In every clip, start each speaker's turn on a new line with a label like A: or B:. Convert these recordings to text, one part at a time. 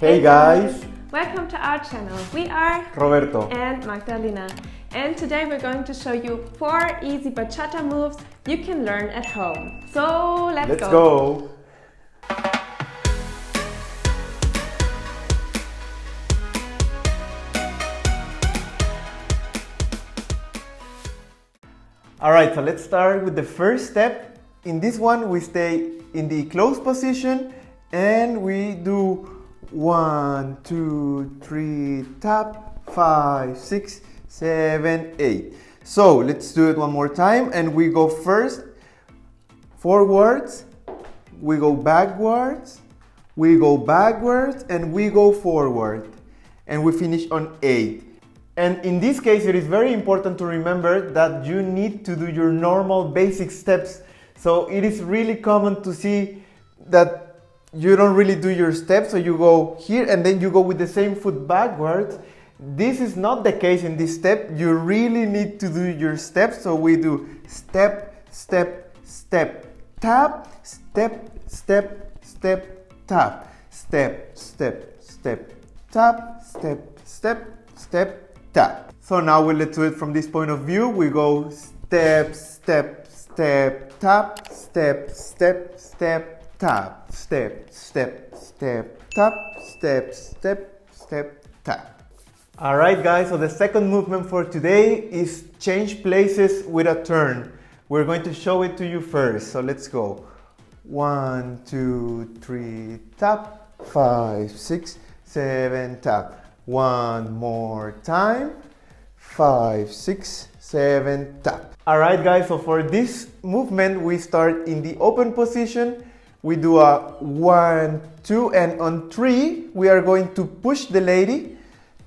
A: Hey guys!
B: Welcome to our channel. We are
A: Roberto
B: and Magdalena, and today we're going to show you 4 easy bachata moves you can learn at home. So let's go!
A: Alright, so let's start with the first step. In this one we stay in the closed position and we do 1, 2, 3, tap, 5, 6, 7, 8. So let's do it one more time and we go first forwards, we go backwards, we go backwards and we go forward and we finish on 8. And in this case, it is very important to remember that you need to do your normal basic steps. So it is really common to see that you don't really do your steps, so you go here and then you go with the same foot backwards. This is not the case in this step. You really need to do your steps. So we do step, step, step, tap, step, step, step, tap, step, step, step, tap, step, step, step, tap. So now let's do it from this point of view. We go step, step, step, tap, step, step, step, tap, step, step, step, tap, step, step, step, tap. Alright guys, so the second movement for today is change places with a turn. We're going to show it to you first. So let's go. 1, 2, 3, tap, 5, 6, 7, tap. One more time, 5, 6, 7, tap. Alright guys, so for this movement we start in the open position. We do a 1, 2 and on 3 we are going to push the lady.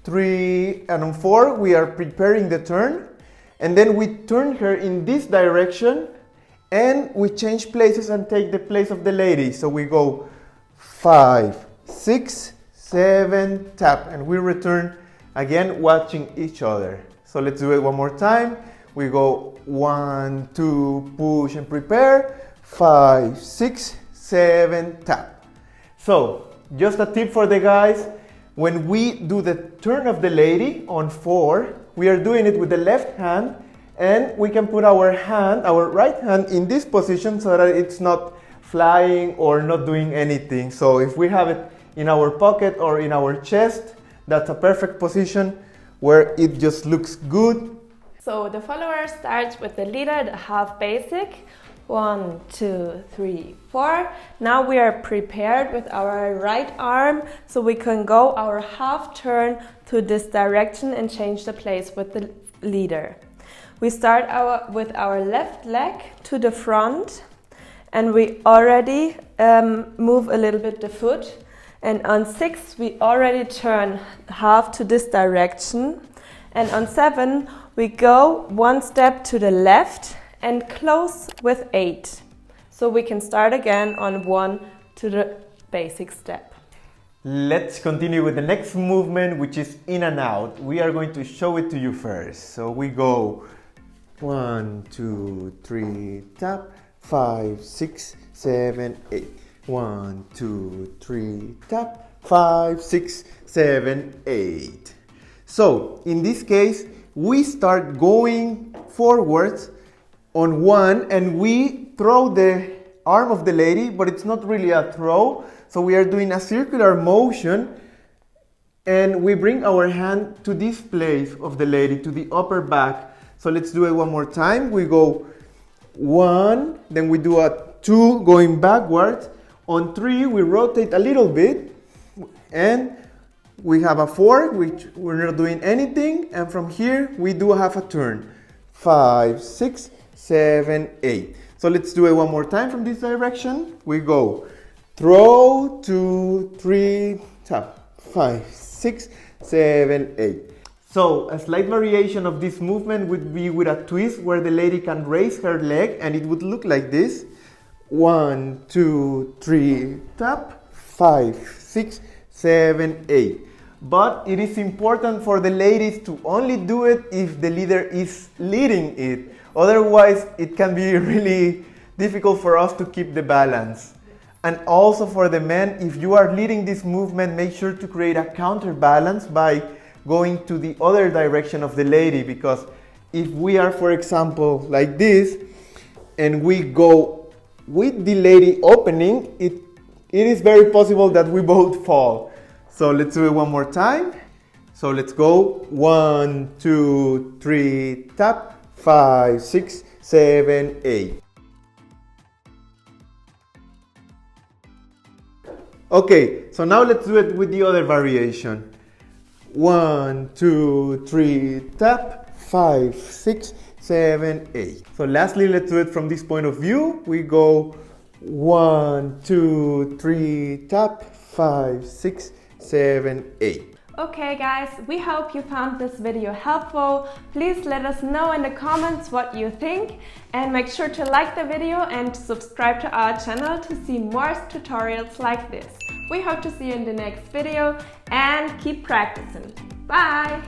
A: 3 and on 4 we are preparing the turn. And then we turn her in this direction and we change places and take the place of the lady. So we go 5, 6, 7, tap, and we return again watching each other. So let's do it one more time. We go 1, 2, push and prepare, 5, 6, 7, tap. So just a tip for the guys, when we do the turn of the lady on 4, we are doing it with the left hand and we can put our right hand in this position so that it's not flying or not doing anything. So if we have it in our pocket or in our chest, that's a perfect position where it just looks good.
B: So the follower starts with the leader, the half basic. 1, 2, 3, 4. Now we are prepared with our right arm, so we can go our half turn to this direction and change the place with the leader. We start with our left leg to the front and we already move a little bit the foot. And on 6 we already turn half to this direction, and on 7 we go 1 step to the left and close with 8. So we can start again on 1 to the basic step.
A: Let's continue with the next movement, which is in and out. We are going to show it to you first. So we go 1, 2, 3, tap, 5, 6, 7, 8. 1, 2, 3, tap, 5, 6, 7, 8. So in this case, we start going forwards on 1 and we throw the arm of the lady, but it's not really a throw. So we are doing a circular motion and we bring our hand to this place of the lady, to the upper back. So let's do it one more time. We go 1, then we do a 2 going backwards. On 3, we rotate a little bit and we have a 4, which we're not doing anything. And from here, we do a half a turn. 5, 6, 7, 8. So let's do it one more time from this direction. We go throw, 2, 3, tap, 5, 6, 7, 8. So a slight variation of this movement would be with a twist where the lady can raise her leg and it would look like this. 1, 2, 3, tap, 5, 6, 7, 8. But it is important for the ladies to only do it if the leader is leading it. Otherwise, it can be really difficult for us to keep the balance. And also for the men, if you are leading this movement, make sure to create a counterbalance by going to the other direction of the lady, because if we are, for example, like this, and we go with the lady opening, it is very possible that we both fall. So let's do it one more time. So let's go 1, 2, 3, tap, 5, 6, 7, 8. Okay, so now let's do it with the other variation. 1, 2, 3, tap, 5, 6, 7, 8. So lastly, let's do it from this point of view. We go 1, 2, 3, tap, 5, 6, 7, 8.
B: Okay guys, we hope you found this video helpful. Please let us know in the comments what you think, and make sure to like the video and subscribe to our channel to see more tutorials like this. We hope to see you in the next video, and keep practicing. Bye!